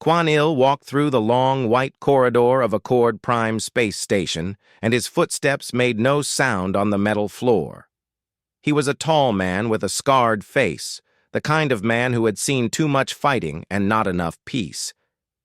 Quan Il walked through the long, white corridor of Accord Prime space station, and his footsteps made no sound on the metal floor. He was a tall man with a scarred face, the kind of man who had seen too much fighting and not enough peace.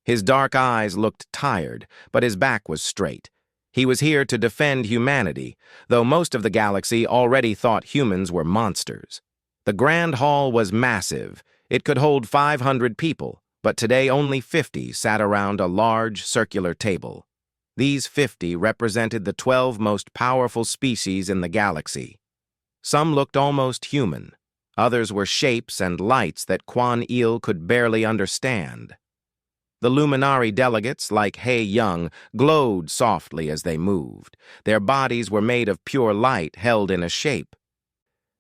His dark eyes looked tired, but his back was straight. He was here to defend humanity, though most of the galaxy already thought humans were monsters. The Grand Hall was massive. It could hold 500 people, but today only 50 sat around a large circular table. These 50 represented the 12 most powerful species in the galaxy. Some looked almost human. Others were shapes and lights that Quan Il could barely understand. The luminary delegates, like He Young, glowed softly as they moved. Their bodies were made of pure light held in a shape,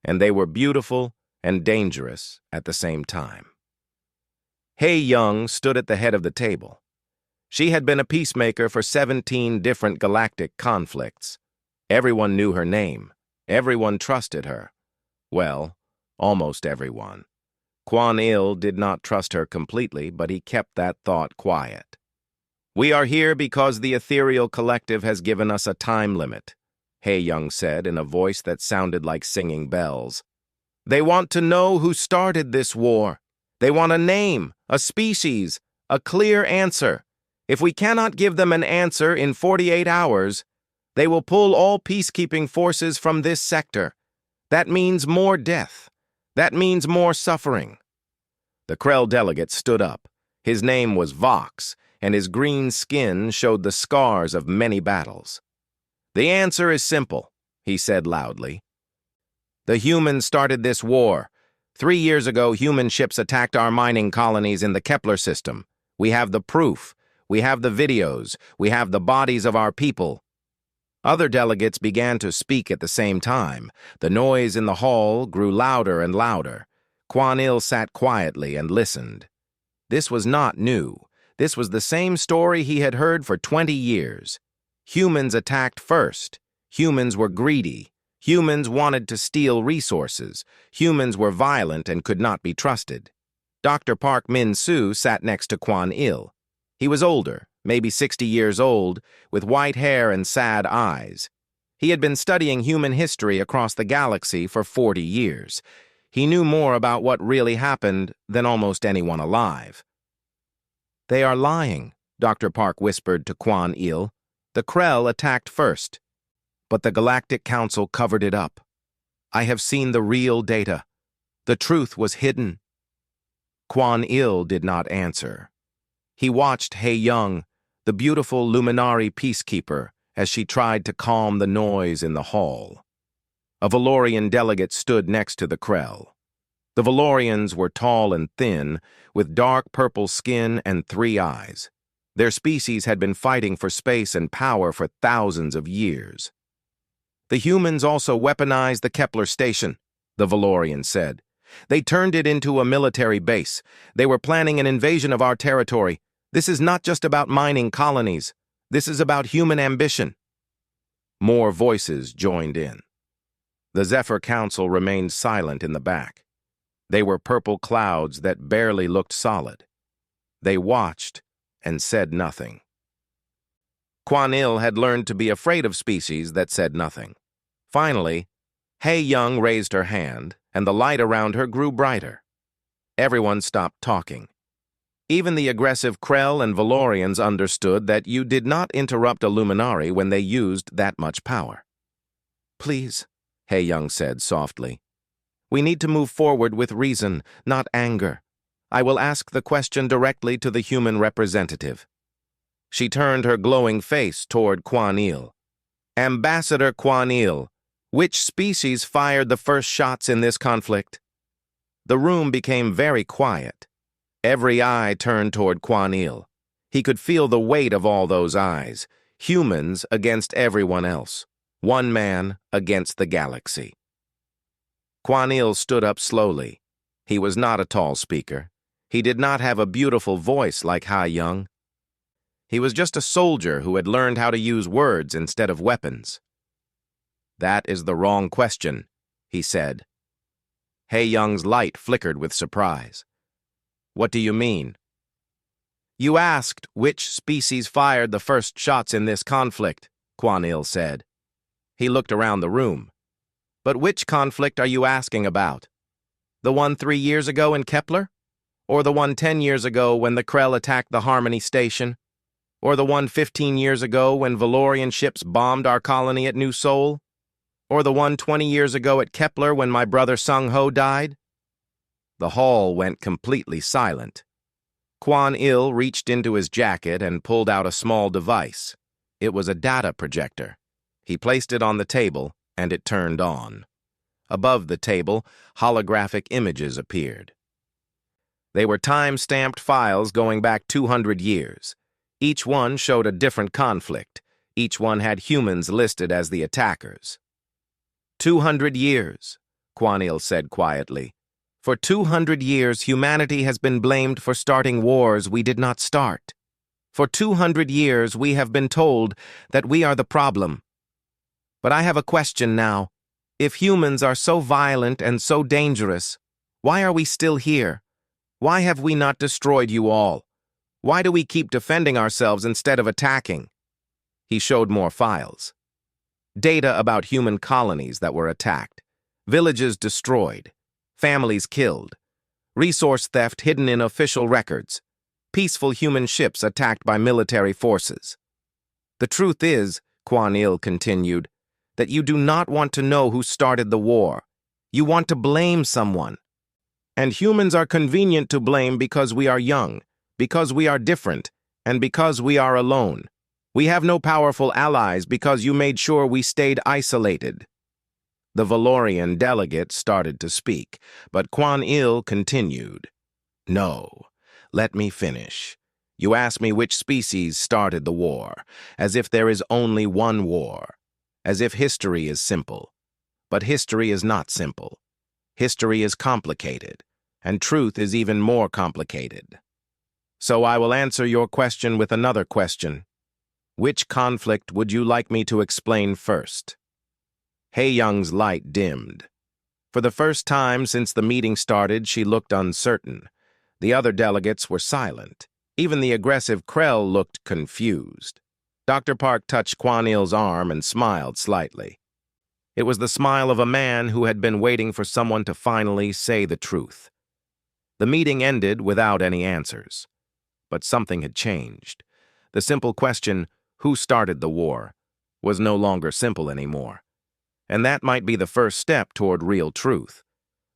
and they were beautiful and dangerous at the same time. He Young stood at the head of the table. She had been a peacemaker for 17 different galactic conflicts. Everyone knew her name. Everyone trusted her. Well, almost everyone. Quan Il did not trust her completely, but he kept that thought quiet. "We are here because the Ethereal Collective has given us a time limit," He Young said in a voice that sounded like singing bells. "They want to know who started this war. They want a name, a species, a clear answer. If we cannot give them an answer in 48 hours, they will pull all peacekeeping forces from this sector. That means more death. That means more suffering." The Krell delegate stood up. His name was Vox, and his green skin showed the scars of many battles. "The answer is simple," he said loudly. "The humans started this war. 3 years ago, human ships attacked our mining colonies in the Kepler system. We have the proof. We have the videos. We have the bodies of our people." Other delegates began to speak at the same time. The noise in the hall grew louder and louder. Quan Il sat quietly and listened. This was not new. This was the same story he had heard for 20 years. Humans attacked first. Humans were greedy. Humans wanted to steal resources. Humans were violent and could not be trusted. Dr. Park Min-soo sat next to Quan Il. He was older, maybe 60 years old, with white hair and sad eyes. He had been studying human history across the galaxy for 40 years. He knew more about what really happened than almost anyone alive. "They are lying," Dr. Park whispered to Quan Il. "The Krell attacked first, but the Galactic Council covered it up. I have seen the real data. The truth was hidden." Quan Il did not answer. He watched He Young, the beautiful luminary peacekeeper, as she tried to calm the noise in the hall. A Valorian delegate stood next to the Krell. The Valorians were tall and thin, with dark purple skin and 3 eyes. Their species had been fighting for space and power for thousands of years. "The humans also weaponized the Kepler station," the Valorian said. "They turned it into a military base. They were planning an invasion of our territory. This is not just about mining colonies. This is about human ambition." More voices joined in. The Zephyr Council remained silent in the back. They were purple clouds that barely looked solid. They watched and said nothing. Quan Il had learned to be afraid of species that said nothing. Finally, He Young raised her hand, and the light around her grew brighter. Everyone stopped talking. Even the aggressive Krell and Valorians understood that you did not interrupt a luminary when they used that much power. "Please," He Young said softly. "We need to move forward with reason, not anger. I will ask the question directly to the human representative." She turned her glowing face toward Quan Il. "Ambassador Quan Il, which species fired the first shots in this conflict?" The room became very quiet. Every eye turned toward Quan Il. He could feel the weight of all those eyes, humans against everyone else, one man against the galaxy. Quan Il stood up slowly. He was not a tall speaker. He did not have a beautiful voice like He Young. He was just a soldier who had learned how to use words instead of weapons. "That is the wrong question," he said. He Young's light flickered with surprise. "What do you mean?" You asked which species fired the first shots in this conflict, Quan-Il said. He looked around the room. But which conflict are you asking about? The one 3 years ago in Kepler? Or the one 10 years ago when the Krell attacked the Harmony Station? Or the one 15 years ago when Valorian ships bombed our colony at New Sol? Or the one 20 years ago at Kepler when my brother Sung-Ho died? The hall went completely silent. Quan-Il reached into his jacket and pulled out a small device. It was a data projector. He placed it on the table, and it turned on. Above the table, holographic images appeared. They were time-stamped files going back 200 years. Each one showed a different conflict. Each one had humans listed as the attackers. 200 years, Quan-Il said quietly. For 200 years, humanity has been blamed for starting wars we did not start. For 200 years, we have been told that we are the problem. But I have a question now. If humans are so violent and so dangerous, why are we still here? Why have we not destroyed you all? Why do we keep defending ourselves instead of attacking? He showed more files. Data about human colonies that were attacked, villages destroyed, families killed, resource theft hidden in official records, peaceful human ships attacked by military forces. The truth is, Quan-Il continued, that you do not want to know who started the war. You want to blame someone. And humans are convenient to blame because we are young, because we are different, and because we are alone. We have no powerful allies because you made sure we stayed isolated. The Valorian delegate started to speak, but Quan-Il continued. No, let me finish. You asked me which species started the war, as if there is only one war, as if history is simple. But history is not simple. History is complicated, and truth is even more complicated. So I will answer your question with another question. Which conflict would you like me to explain first? Hae-Young's light dimmed. For the first time since the meeting started, she looked uncertain. The other delegates were silent. Even the aggressive Krell looked confused. Dr. Park touched Quan-Il's arm and smiled slightly. It was the smile of a man who had been waiting for someone to finally say the truth. The meeting ended without any answers. But something had changed. The simple question, who started the war, was no longer simple anymore. And that might be the first step toward real truth.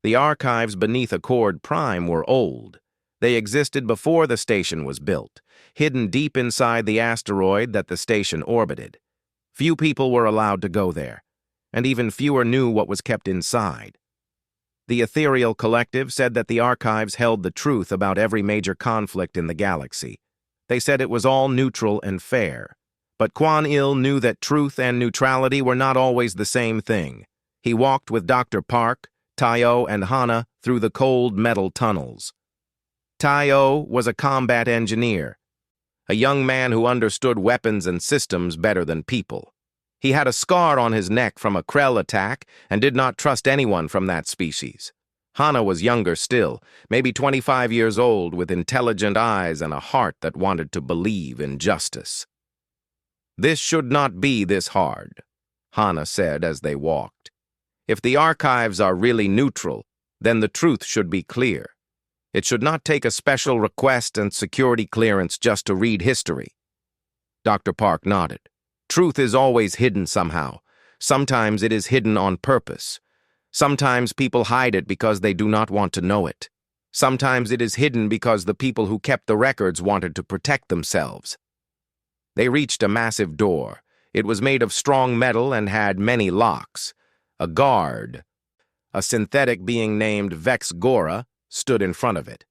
The archives beneath Accord Prime were old. They existed before the station was built, hidden deep inside the asteroid that the station orbited. Few people were allowed to go there, and even fewer knew what was kept inside. The Ethereal Collective said that the archives held the truth about every major conflict in the galaxy. They said it was all neutral and fair. But Quan-Il knew that truth and neutrality were not always the same thing. He walked with Dr. Park, Taiyo, and Hana through the cold metal tunnels. Taiyo was a combat engineer, a young man who understood weapons and systems better than people. He had a scar on his neck from a Krell attack and did not trust anyone from that species. Hana was younger still, maybe 25 years old, with intelligent eyes and a heart that wanted to believe in justice. This should not be this hard, Hana said as they walked. If the archives are really neutral, then the truth should be clear. It should not take a special request and security clearance just to read history. Dr. Park nodded. Truth is always hidden somehow. Sometimes it is hidden on purpose. Sometimes people hide it because they do not want to know it. Sometimes it is hidden because the people who kept the records wanted to protect themselves. They reached a massive door. It was made of strong metal and had many locks. A guard, a synthetic being named Vex Gora, stood in front of it.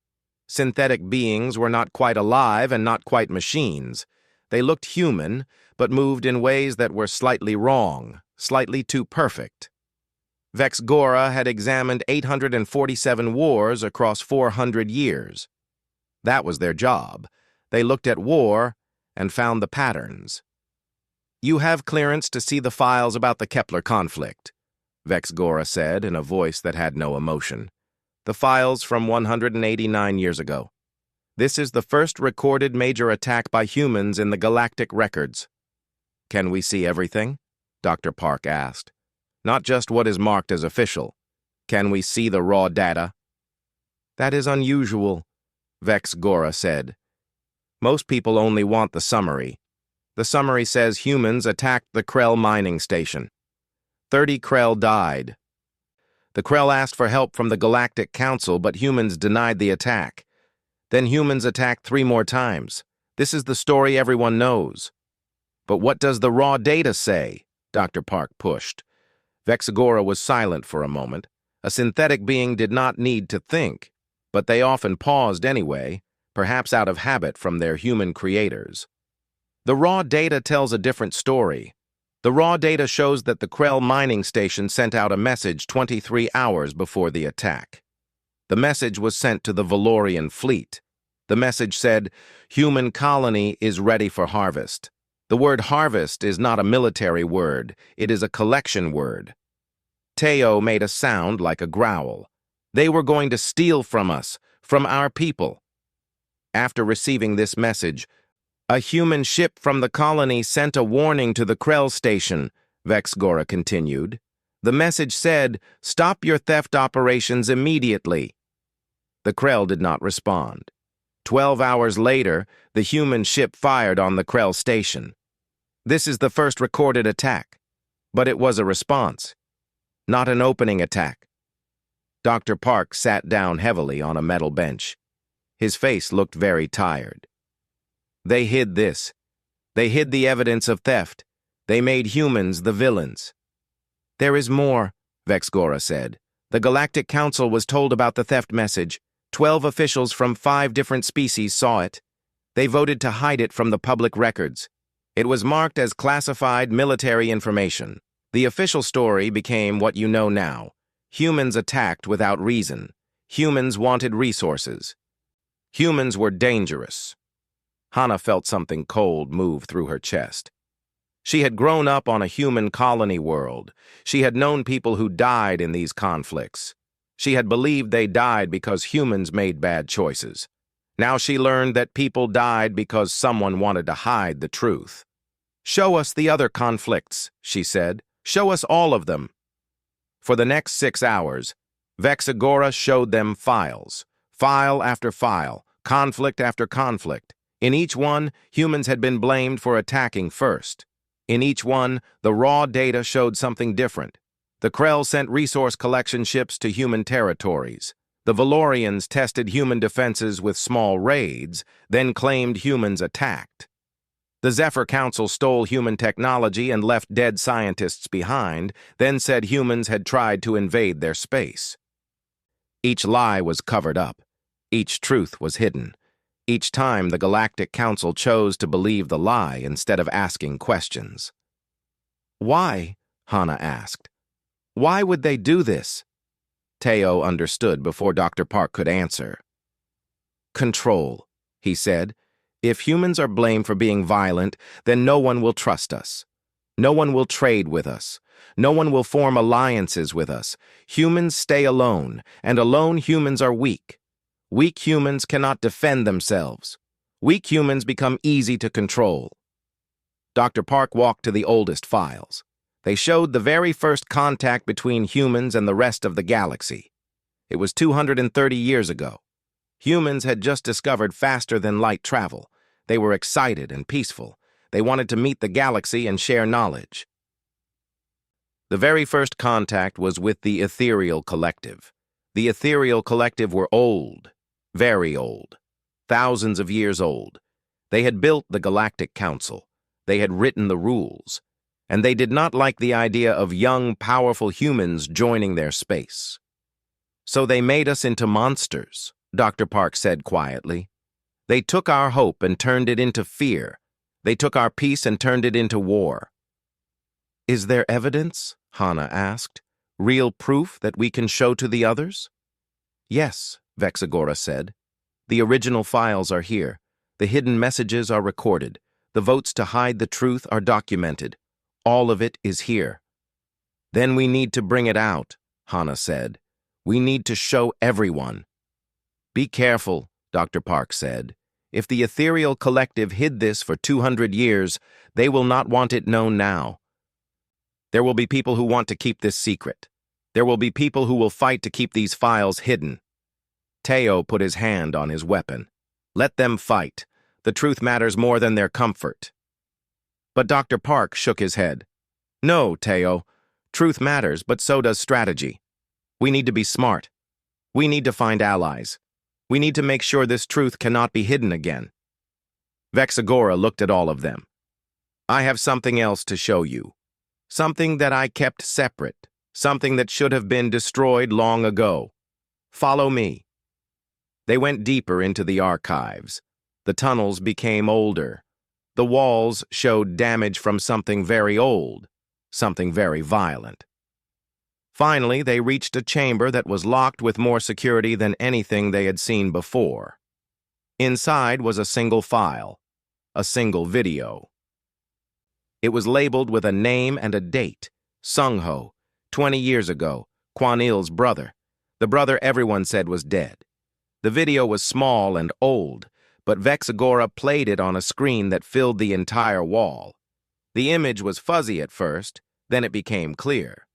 Synthetic beings were not quite alive and not quite machines. They looked human, but moved in ways that were slightly wrong, slightly too perfect. Vex Gora had examined 847 wars across 400 years. That was their job. They looked at war and found the patterns. You have clearance to see the files about the Kepler conflict, Vex Gora said in a voice that had no emotion. The files from 189 years ago. This is the first recorded major attack by humans in the galactic records. Can we see everything? Dr. Park asked. Not just what is marked as official. Can we see the raw data? That is unusual, Vex Gora said. Most people only want the summary. The summary says humans attacked the Krell mining station. 30 Krell died. The Krell asked for help from the Galactic Council, but humans denied the attack. Then humans attacked 3 more times. This is the story everyone knows. But what does the raw data say? Dr. Park pushed. Vexagora was silent for a moment. A synthetic being did not need to think, but they often paused anyway, perhaps out of habit from their human creators. The raw data tells a different story. The raw data shows that the Krell mining station sent out a message 23 hours before the attack. The message was sent to the Valorian fleet. The message said, "Human colony is ready for harvest." The word harvest is not a military word, it is a collection word. Teo made a sound like a growl. They were going to steal from us, from our people. After receiving this message, a human ship from the colony sent a warning to the Krell station, Vexgora continued. The message said, "Stop your theft operations immediately." The Krell did not respond. 12 hours later, the human ship fired on the Krell station. This is the first recorded attack, but it was a response, not an opening attack. Dr. Park sat down heavily on a metal bench. His face looked very tired. They hid this. They hid the evidence of theft. They made humans the villains. There is more, Vexgora said. The Galactic Council was told about the theft message. 12 officials from 5 different species saw it. They voted to hide it from the public records. It was marked as classified military information. The official story became what you know now. Humans attacked without reason. Humans wanted resources. Humans were dangerous. Hana felt something cold move through her chest. She had grown up on a human colony world. She had known people who died in these conflicts. She had believed they died because humans made bad choices. Now she learned that people died because someone wanted to hide the truth. "Show us the other conflicts," she said. "Show us all of them." For the next 6 hours, Vexagora showed them files, file after file, conflict after conflict. In each one, humans had been blamed for attacking first. In each one, the raw data showed something different. The Krell sent resource collection ships to human territories. The Valorians tested human defenses with small raids, then claimed humans attacked. The Zephyr Council stole human technology and left dead scientists behind, then said humans had tried to invade their space. Each lie was covered up. Each truth was hidden. Each time the Galactic Council chose to believe the lie instead of asking questions. "Why?" Hana asked. "Why would they do this?" Teo understood before Dr. Park could answer. "Control," he said. "If humans are blamed for being violent, then no one will trust us. No one will trade with us. No one will form alliances with us. Humans stay alone, and alone humans are weak. Weak humans cannot defend themselves. Weak humans become easy to control." Dr. Park walked to the oldest files. They showed the very first contact between humans and the rest of the galaxy. It was 230 years ago. Humans had just discovered faster-than-light travel. They were excited and peaceful. They wanted to meet the galaxy and share knowledge. The very first contact was with the Ethereal Collective. The Ethereal Collective were old, very old, thousands of years old. They had built the Galactic Council. They had written the rules. And they did not like the idea of young, powerful humans joining their space. "So they made us into monsters," Dr. Park said quietly. "They took our hope and turned it into fear. They took our peace and turned it into war." "Is there evidence?" Hana asked. "Real proof that we can show to the others?" "Yes," Vexagora said. "The original files are here. The hidden messages are recorded. The votes to hide the truth are documented. All of it is here." "Then we need to bring it out," Hana said. "We need to show everyone." "Be careful," Dr. Park said. If the ethereal collective hid this for 200 years, they will not want it known now. There will be people who want to keep this secret. There will be people who will fight to keep these files hidden. Teo put his hand on his weapon. Let them fight. The truth matters more than their comfort. But Dr. Park shook his head. No, Teo. Truth matters, but so does strategy. We need to be smart. We need to find allies. We need to make sure this truth cannot be hidden again. Vexagora looked at all of them. I have something else to show you. Something that I kept separate. Something that should have been destroyed long ago. Follow me. They went deeper into the archives. The tunnels became older. The walls showed damage from something very old, something very violent. Finally, they reached a chamber that was locked with more security than anything they had seen before. Inside was a single file, a single video. It was labeled with a name and a date, Sung-Ho, 20 years ago, Quan-Il's brother, the brother everyone said was dead. The video was small and old, but Vexagora played it on a screen that filled the entire wall. The image was fuzzy at first, then it became clear.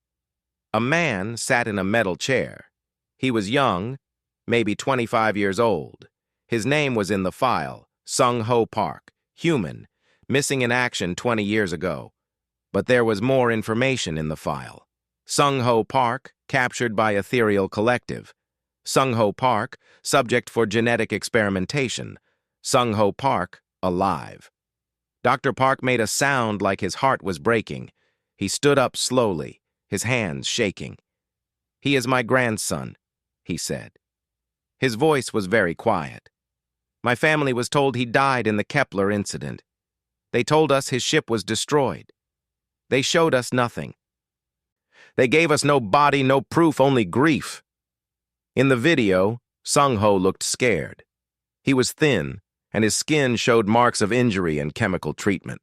A man sat in a metal chair. He was young, maybe 25 years old. His name was in the file, Sung-Ho Park, human, missing in action 20 years ago. But there was more information in the file. Sung-Ho Park, captured by Ethereal Collective. Sung-Ho Park, subject for genetic experimentation. Sung-Ho Park, alive. Dr. Park made a sound like his heart was breaking. He stood up slowly, his hands shaking. He is my grandson, he said. His voice was very quiet. My family was told he died in the Kepler incident. They told us his ship was destroyed. They showed us nothing. They gave us no body, no proof, only grief. In the video, Sung-Ho looked scared. He was thin, and his skin showed marks of injury and chemical treatment.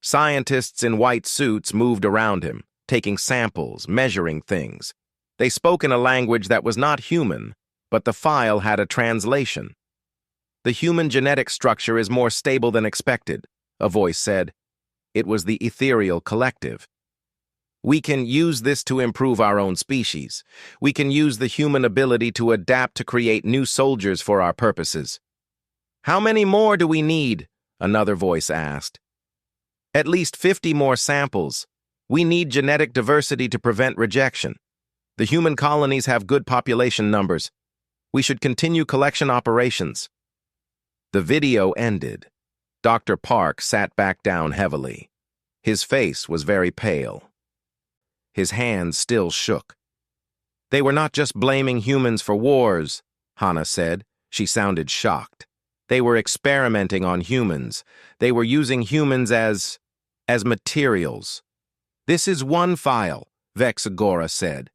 Scientists in white suits moved around him, taking samples, measuring things. They spoke in a language that was not human, but the file had a translation. The human genetic structure is more stable than expected, a voice said. It was the Ethereal Collective. We can use this to improve our own species. We can use the human ability to adapt to create new soldiers for our purposes. How many more do we need? Another voice asked. At least 50 more samples. We need genetic diversity to prevent rejection. The human colonies have good population numbers. We should continue collection operations. The video ended. Dr. Park sat back down heavily. His face was very pale. His hands still shook. They were not just blaming humans for wars, Hannah said. She sounded shocked. They were experimenting on humans. They were using humans as materials. This is one file, Vexagora said.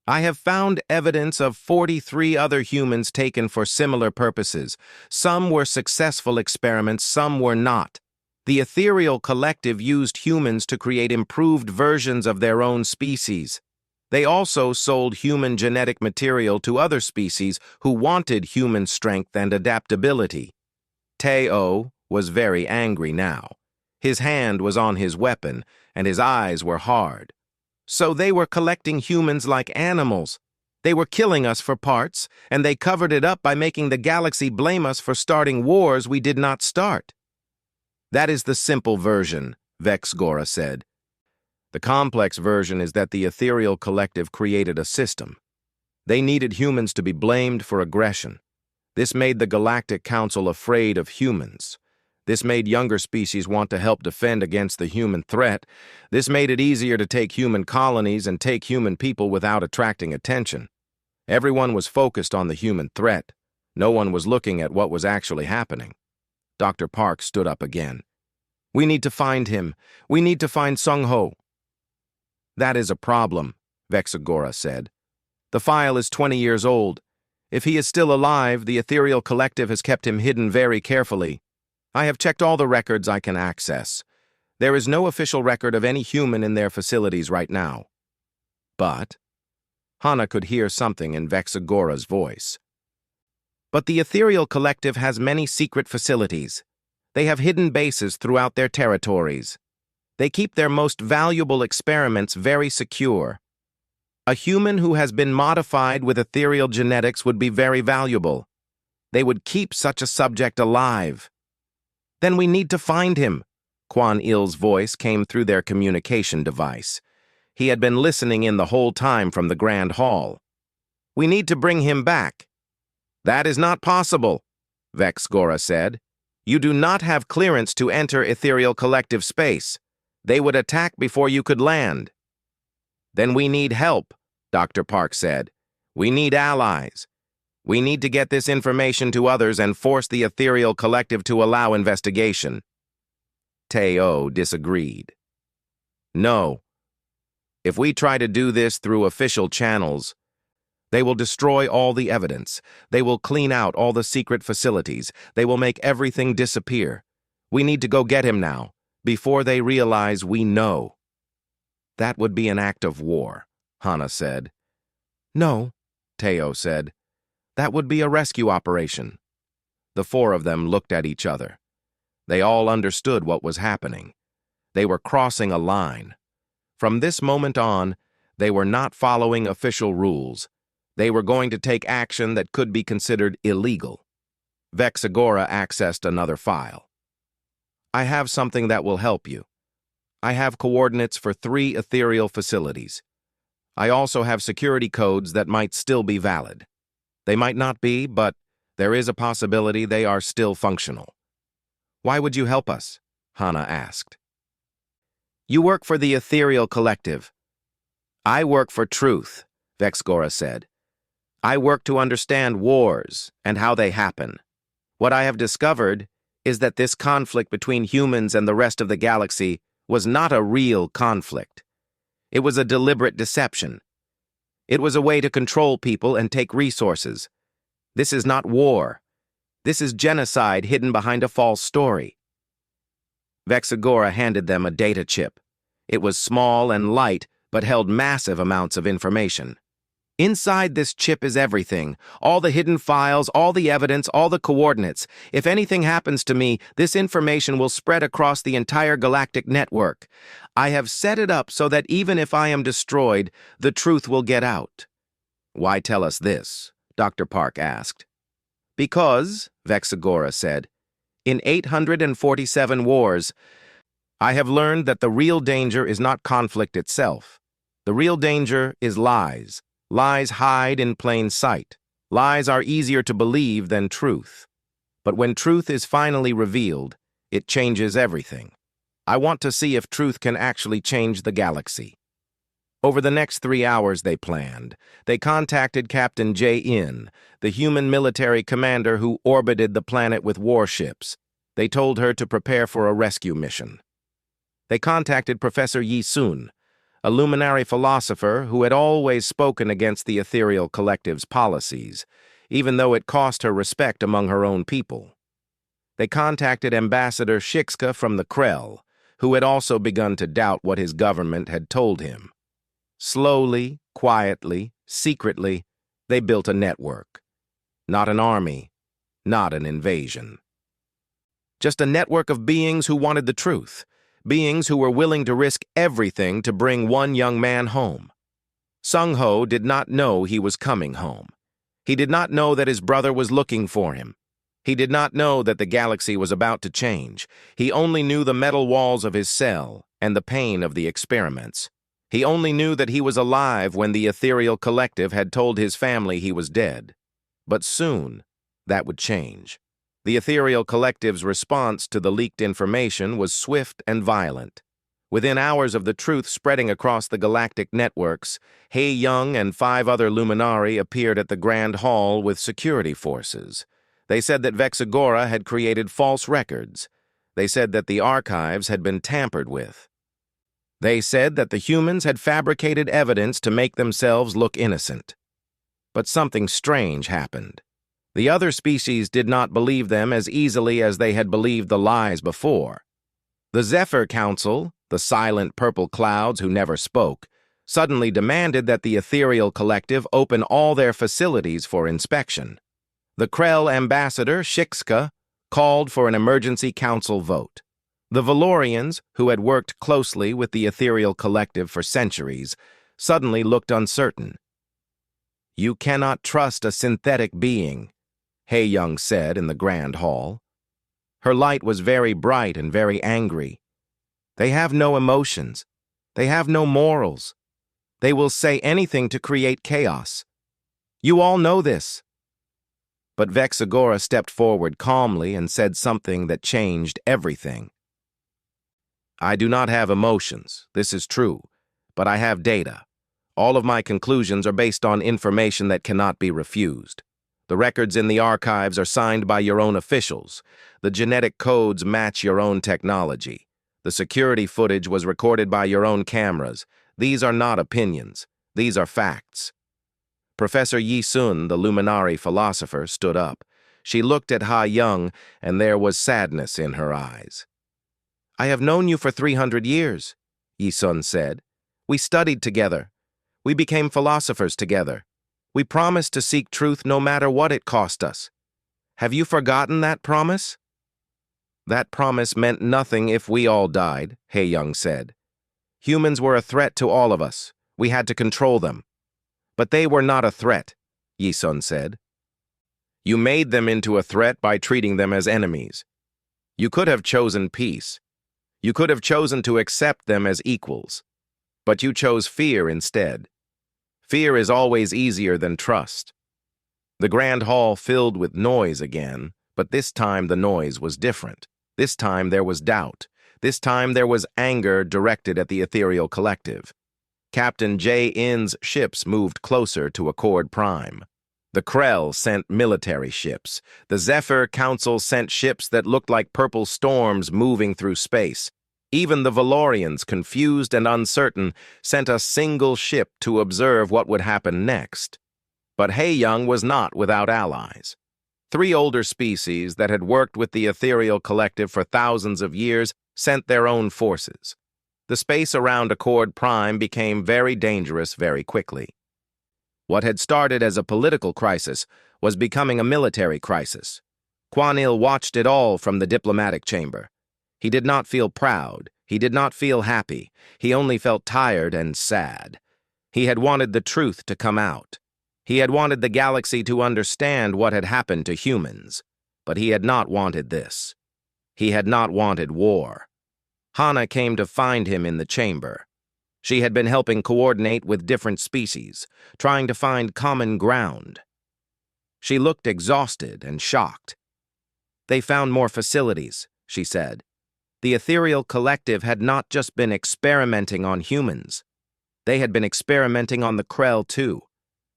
I have found evidence of 43 other humans taken for similar purposes. Some were successful experiments, some were not. The Ethereal Collective used humans to create improved versions of their own species. They also sold human genetic material to other species who wanted human strength and adaptability. Teo was very angry now. His hand was on his weapon, and his eyes were hard. So they were collecting humans like animals. They were killing us for parts, and they covered it up by making the galaxy blame us for starting wars we did not start. That is the simple version, Vexagora said. The complex version is that the Ethereal Collective created a system. They needed humans to be blamed for aggression. This made the Galactic Council afraid of humans. This made younger species want to help defend against the human threat. This made it easier to take human colonies and take human people without attracting attention. Everyone was focused on the human threat. No one was looking at what was actually happening. Dr. Park stood up again. We need to find him. We need to find Sung-Ho. That is a problem, Vexagora said. The file is 20 years old. If he is still alive, the Ethereal Collective has kept him hidden very carefully. I have checked all the records I can access. There is no official record of any human in their facilities right now. But Hannah could hear something in Vexagora's voice. But the Ethereal Collective has many secret facilities. They have hidden bases throughout their territories. They keep their most valuable experiments very secure. A human who has been modified with ethereal genetics would be very valuable. They would keep such a subject alive. Then we need to find him. Quan Il's voice came through their communication device. He had been listening in the whole time from the Grand Hall. We need to bring him back. That is not possible, Vex Gora said. You do not have clearance to enter Ethereal Collective space. They would attack before you could land. Then we need help, Dr. Park said. We need allies. We need to get this information to others and force the Ethereal Collective to allow investigation. Teo disagreed. No. If we try to do this through official channels, they will destroy all the evidence. They will clean out all the secret facilities. They will make everything disappear. We need to go get him now, before they realize we know. That would be an act of war, Hana said. No, Teo said. That would be a rescue operation. The four of them looked at each other. They all understood what was happening. They were crossing a line. From this moment on, they were not following official rules. They were going to take action that could be considered illegal. Vex Agora accessed another file. I have something that will help you. I have coordinates for 3 ethereal facilities. I also have security codes that might still be valid. They might not be, but there is a possibility they are still functional. Why would you help us? Hana asked. You work for the Ethereal Collective. I work for truth, Vex Gora said. I work to understand wars and how they happen. What I have discovered is that this conflict between humans and the rest of the galaxy was not a real conflict. It was a deliberate deception. It was a way to control people and take resources. This is not war. This is genocide hidden behind a false story. Vex Agora handed them a data chip. It was small and light, but held massive amounts of information. Inside this chip is everything, all the hidden files, all the evidence, all the coordinates. If anything happens to me, this information will spread across the entire galactic network. I have set it up so that even if I am destroyed, the truth will get out. Why tell us this? Dr. Park asked. Because, Vex Agora said, in 847 wars, I have learned that the real danger is not conflict itself. The real danger is lies. Lies hide in plain sight. Lies are easier to believe than truth. But when truth is finally revealed, it changes everything. I want to see if truth can actually change the galaxy. Over the next 3 hours they planned. They contacted Captain J.In., the human military commander who orbited the planet with warships. They told her to prepare for a rescue mission. They contacted Professor Yi Sun, a luminary philosopher who had always spoken against the Ethereal Collective's policies, even though it cost her respect among her own people. They contacted Ambassador Shikska from the Krell, who had also begun to doubt what his government had told him. Slowly, quietly, secretly, they built a network. Not an army, not an invasion. Just a network of beings who wanted the truth. Beings who were willing to risk everything to bring one young man home. Sung Ho did not know he was coming home. He did not know that his brother was looking for him. He did not know that the galaxy was about to change. He only knew the metal walls of his cell and the pain of the experiments. He only knew that he was alive when the Ethereal Collective had told his family he was dead. But soon, that would change. The Ethereal Collective's response to the leaked information was swift and violent. Within hours of the truth spreading across the galactic networks, Hei Young and 5 other Luminari appeared at the Grand Hall with security forces. They said that Vex Agora had created false records. They said that the archives had been tampered with. They said that the humans had fabricated evidence to make themselves look innocent. But something strange happened. The other species did not believe them as easily as they had believed the lies before. The Zephyr Council, the silent purple clouds who never spoke, suddenly demanded that the Ethereal Collective open all their facilities for inspection. The Krell ambassador, Shikska, called for an emergency council vote. The Valorians, who had worked closely with the Ethereal Collective for centuries, suddenly looked uncertain. "You cannot trust a synthetic being," Hae-Young said in the Grand Hall. Her light was very bright and very angry. "They have no emotions. They have no morals. They will say anything to create chaos. You all know this." But Vexagora stepped forward calmly and said something that changed everything. "I do not have emotions, this is true, but I have data. All of my conclusions are based on information that cannot be refused. The records in the archives are signed by your own officials. The genetic codes match your own technology. The security footage was recorded by your own cameras. These are not opinions. These are facts." Professor Yi-Sun, the Luminari philosopher, stood up. She looked at Ha-Young, and there was sadness in her eyes. "I have known you for 300 years, Yi-Sun said. "We studied together. We became philosophers together. We promised to seek truth no matter what it cost us. Have you forgotten that promise?" "That promise meant nothing if we all died," Hae-Young said. "Humans were a threat to all of us. We had to control them. But they were not a threat," Yi-Sun said. "You made them into a threat by treating them as enemies. You could have chosen peace. You could have chosen to accept them as equals. But you chose fear instead. Fear is always easier than trust." The Grand Hall filled with noise again, but this time the noise was different. This time there was doubt. This time there was anger directed at the Ethereal Collective. Captain J-In's ships moved closer to Accord Prime. The Krell sent military ships. The Zephyr Council sent ships that looked like purple storms moving through space. Even the Valorians, confused and uncertain, sent a single ship to observe what would happen next. But Hae-Young was not without allies. 3 older species that had worked with the Ethereal Collective for thousands of years sent their own forces. The space around Accord Prime became very dangerous very quickly. What had started as a political crisis was becoming a military crisis. Quan-Il watched it all from the diplomatic chamber. He did not feel proud. He did not feel happy. He only felt tired and sad. He had wanted the truth to come out. He had wanted the galaxy to understand what had happened to humans. But he had not wanted this. He had not wanted war. Hana came to find him in the chamber. She had been helping coordinate with different species, trying to find common ground. She looked exhausted and shocked. "They found more facilities," she said. "The Ethereal Collective had not just been experimenting on humans. They had been experimenting on the Krell, too.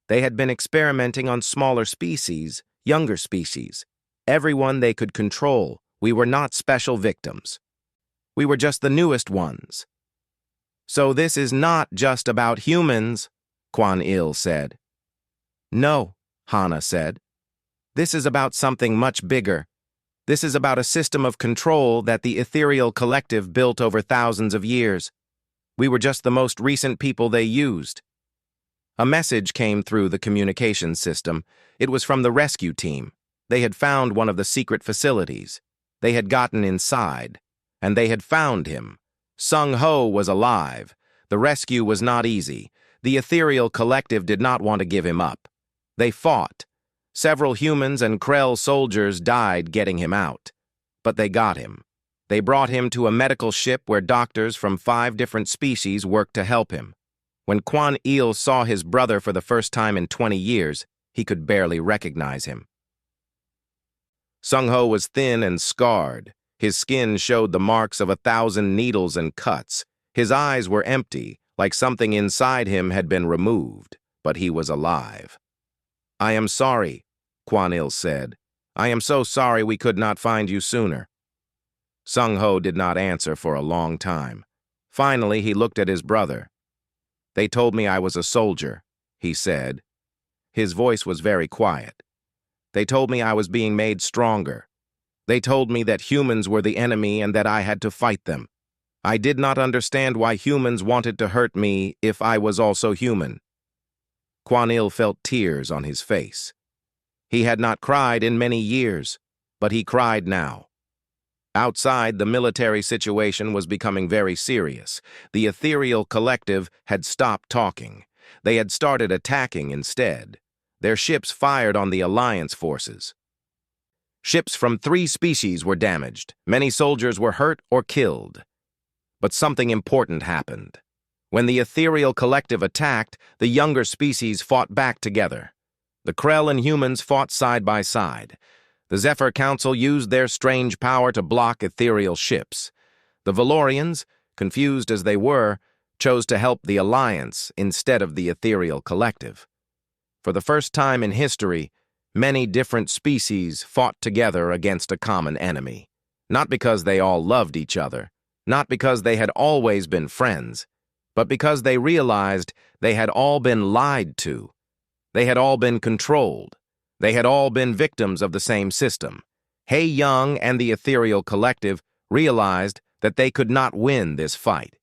They had been experimenting on smaller species, younger species. Everyone they could control. We were not special victims. We were just the newest ones." "So this is not just about humans," Quan-Il said. "No," Hana said. "This is about something much bigger. This is about a system of control that the Ethereal Collective built over thousands of years. We were just the most recent people they used." A message came through the communications system. It was from the rescue team. They had found one of the secret facilities. They had gotten inside. And they had found him. Sung-Ho was alive. The rescue was not easy. The Ethereal Collective did not want to give him up. They fought. Several humans and Krell soldiers died getting him out. But they got him. They brought him to a medical ship where doctors from 5 different species worked to help him. When Quan-Il saw his brother for the first time in 20 years, he could barely recognize him. Sung-Ho was thin and scarred. His skin showed the marks of 1,000 needles and cuts. His eyes were empty, like something inside him had been removed, but he was alive. "I am sorry," Quan-Il said. "I am so sorry we could not find you sooner." Sung-Ho did not answer for a long time. Finally, he looked at his brother. "They told me I was a soldier," he said. His voice was very quiet. "They told me I was being made stronger. They told me that humans were the enemy and that I had to fight them. I did not understand why humans wanted to hurt me if I was also human." Quan-Il felt tears on his face. He had not cried in many years, but he cried now. Outside, the military situation was becoming very serious. The ethereal collective had stopped talking. They had started attacking instead. Their ships fired on the Alliance forces. Ships from 3 species were damaged. Many soldiers were hurt or killed. But something important happened. When the ethereal collective attacked, the younger species fought back together. The Krell and humans fought side by side. The Zephyr Council used their strange power to block ethereal ships. The Valorians, confused as they were, chose to help the Alliance instead of the ethereal collective. For the first time in history, many different species fought together against a common enemy. Not because they all loved each other, not because they had always been friends, but because they realized they had all been lied to. They had all been controlled. They had all been victims of the same system. Hei Young and the ethereal collective realized that they could not win this fight.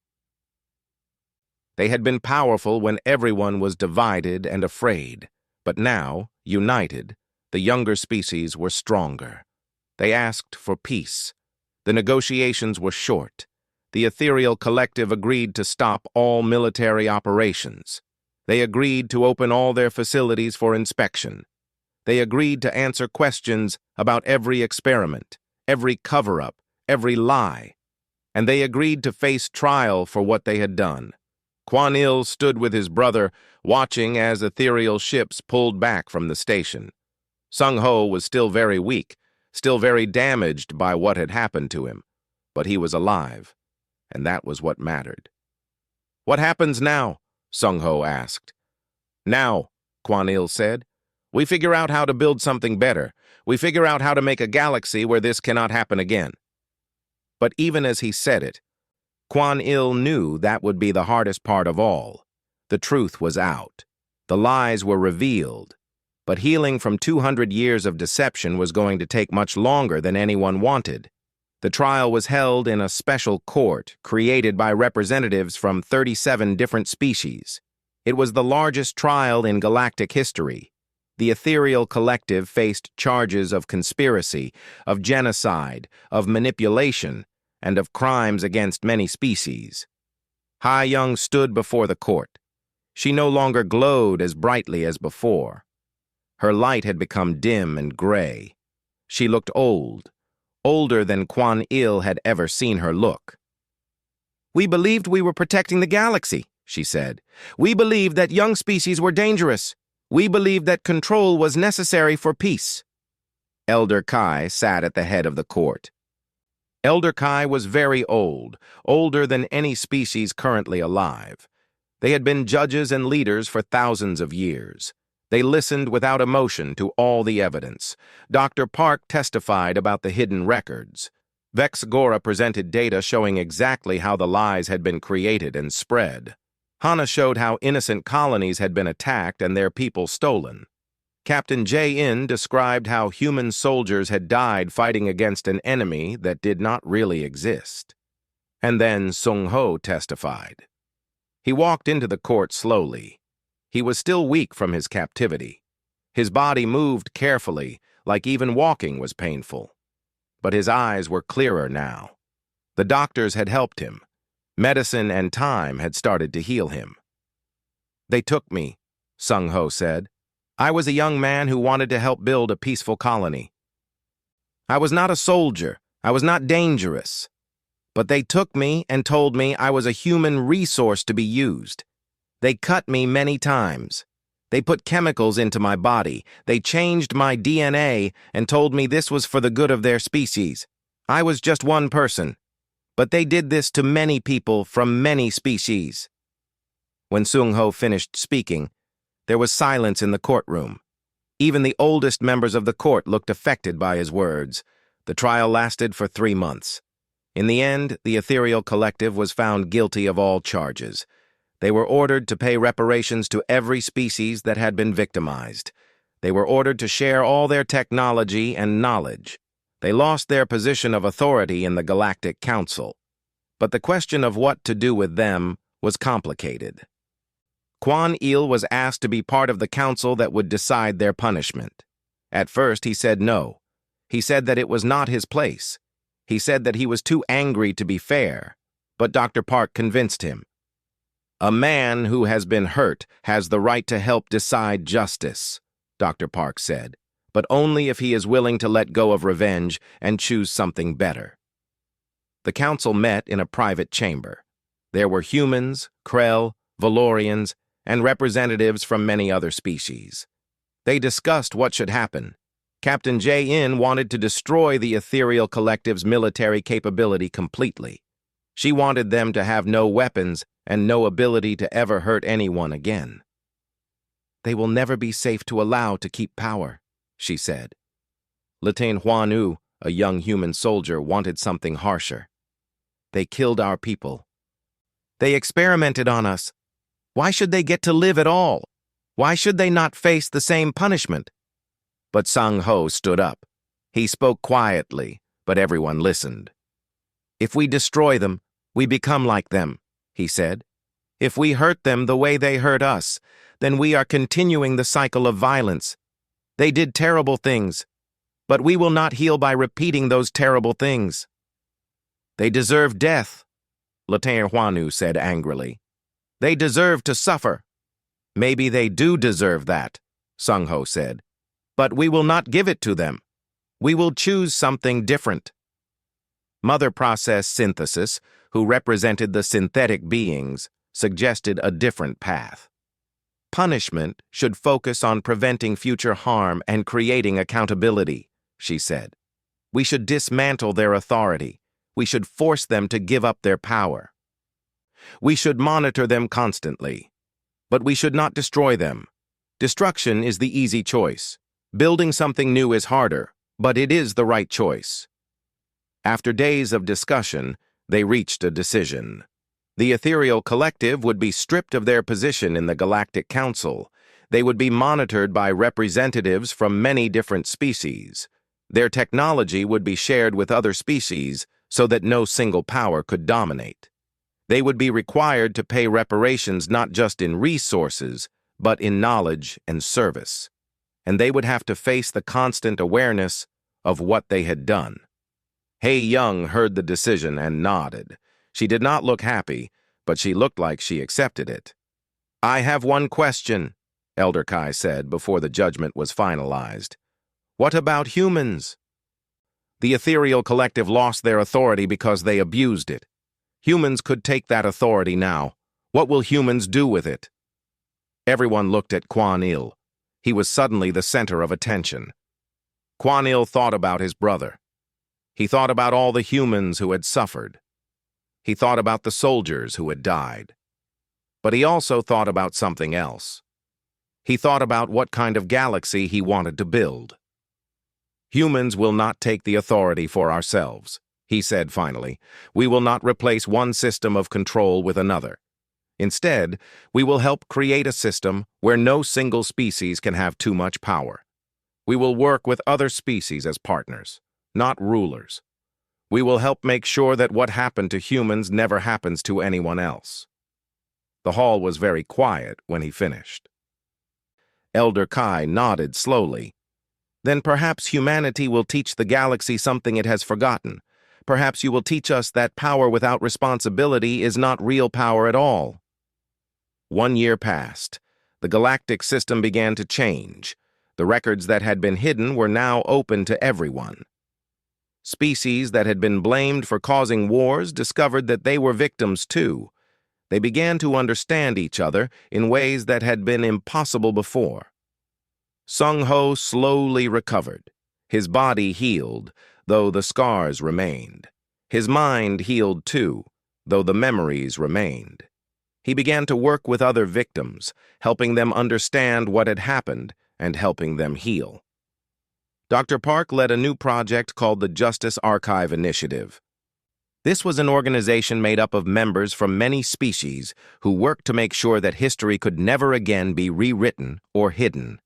They had been powerful when everyone was divided and afraid, but now, united, the younger species were stronger. They asked for peace. The negotiations were short. The ethereal collective agreed to stop all military operations. They agreed to open all their facilities for inspection. They agreed to answer questions about every experiment, every cover-up, every lie. And they agreed to face trial for what they had done. Quan Il stood with his brother, watching as ethereal ships pulled back from the station. Sung Ho was still very weak, still very damaged by what had happened to him. But he was alive, and that was what mattered. "What happens now?" Sung Ho asked. "Now," Quan Il said, "we figure out how to build something better. We figure out how to make a galaxy where this cannot happen again." But even as he said it, Quan Il knew that would be the hardest part of all. The truth was out. The lies were revealed. But healing from 200 years of deception was going to take much longer than anyone wanted. The trial was held in a special court created by representatives from 37 different species. It was the largest trial in galactic history. The ethereal collective faced charges of conspiracy, of genocide, of manipulation, and of crimes against many species. Hei Young stood before the court. She no longer glowed as brightly as before. Her light had become dim and gray. She looked old, older than Quan Il had ever seen her look. "We believed we were protecting the galaxy," she said. "We believed that young species were dangerous. We believed that control was necessary for peace." Elder Kai sat at the head of the court. Elder Kai was very old, older than any species currently alive. They had been judges and leaders for thousands of years. They listened without emotion to all the evidence. Dr. Park testified about the hidden records. Vex Gora presented data showing exactly how the lies had been created and spread. Hana showed how innocent colonies had been attacked and their people stolen. Captain J-In described how human soldiers had died fighting against an enemy that did not really exist. And then Sung Ho testified. He walked into the court slowly. He was still weak from his captivity. His body moved carefully, like even walking was painful. But his eyes were clearer now. The doctors had helped him. Medicine and time had started to heal him. "They took me," Sung Ho said. "I was a young man who wanted to help build a peaceful colony. I was not a soldier. I was not dangerous. But they took me and told me I was a human resource to be used. They cut me many times. They put chemicals into my body. They changed my DNA and told me this was for the good of their species. I was just one person. But they did this to many people from many species." When Sung Ho finished speaking, there was silence in the courtroom. Even the oldest members of the court looked affected by his words. The trial lasted for 3 months. In the end, the ethereal collective was found guilty of all charges. They were ordered to pay reparations to every species that had been victimized. They were ordered to share all their technology and knowledge. They lost their position of authority in the Galactic Council. But the question of what to do with them was complicated. Quan Il was asked to be part of the council that would decide their punishment. At first, he said no. He said that it was not his place. He said that he was too angry to be fair, but Dr. Park convinced him. A man who has been hurt has the right to help decide justice, Dr. Park said, but only if he is willing to let go of revenge and choose something better. The council met in a private chamber. There were humans, Krell, Valorians, and representatives from many other species. They discussed what should happen. Captain J.N. wanted to destroy the Ethereal Collective's military capability completely. She wanted them to have no weapons and no ability to ever hurt anyone again. They will never be safe to allow to keep power, she said. Lieutenant Huanu, a young human soldier, wanted something harsher. They killed our people. They experimented on us. Why should they get to live at all? Why should they not face the same punishment? But Sang Ho stood up. He spoke quietly, but everyone listened. If we destroy them, we become like them, he said. If we hurt them the way they hurt us, then we are continuing the cycle of violence. They did terrible things, but we will not heal by repeating those terrible things. They deserve death, Lieutenant Huanu said angrily. They deserve to suffer. Maybe they do deserve that, Sung Ho said. But we will not give it to them. We will choose something different. Mother Process Synthesis, who represented the synthetic beings, suggested a different path. Punishment should focus on preventing future harm and creating accountability, she said. We should dismantle their authority. We should force them to give up their power. We should monitor them constantly. But we should not destroy them. Destruction is the easy choice. Building something new is harder, but it is the right choice. After days of discussion, they reached a decision. The Ethereal Collective would be stripped of their position in the Galactic Council. They would be monitored by representatives from many different species. Their technology would be shared with other species so that no single power could dominate. They would be required to pay reparations not just in resources, but in knowledge and service. And they would have to face the constant awareness of what they had done. Hei Young heard the decision and nodded. She did not look happy, but she looked like she accepted it. I have one question, Elder Kai said before the judgment was finalized. What about humans? The Ethereal Collective lost their authority because they abused it. Humans could take that authority now. What will humans do with it? Everyone looked at Quan Il. He was suddenly the center of attention. Quan Il thought about his brother. He thought about all the humans who had suffered. He thought about the soldiers who had died. But he also thought about something else. He thought about what kind of galaxy he wanted to build. Humans will not take the authority for ourselves, he said finally. We will not replace one system of control with another. Instead, we will help create a system where no single species can have too much power. We will work with other species as partners, not rulers. We will help make sure that what happened to humans never happens to anyone else. The hall was very quiet when he finished. Elder Kai nodded slowly. Then perhaps humanity will teach the galaxy something it has forgotten. Perhaps you will teach us that power without responsibility is not real power at all. 1 year passed. The galactic system began to change. The records that had been hidden were now open to everyone. Species that had been blamed for causing wars discovered that they were victims too. They began to understand each other in ways that had been impossible before. Sung Ho slowly recovered. His body healed, though the scars remained. His mind healed too, though the memories remained. He began to work with other victims, helping them understand what had happened and helping them heal. Dr. Park led a new project called the Justice Archive Initiative. This was an organization made up of members from many species who worked to make sure that history could never again be rewritten or hidden.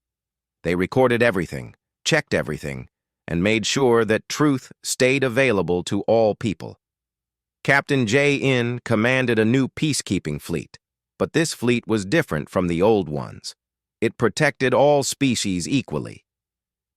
They recorded everything, checked everything, and made sure that truth stayed available to all people. Captain J.N. commanded a new peacekeeping fleet, but this fleet was different from the old ones. It protected all species equally.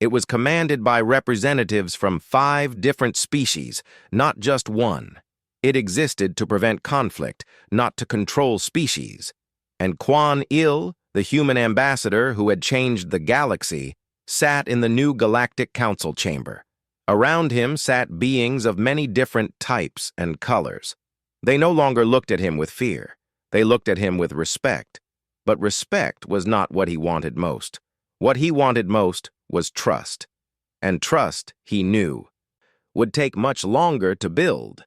It was commanded by representatives from 5 different species, not just one. It existed to prevent conflict, not to control species. And Quan Il, the human ambassador who had changed the galaxy, sat in the new Galactic Council chamber. Around him sat beings of many different types and colors. They no longer looked at him with fear. They looked at him with respect. But respect was not what he wanted most. What he wanted most was trust. And trust, he knew, would take much longer to build.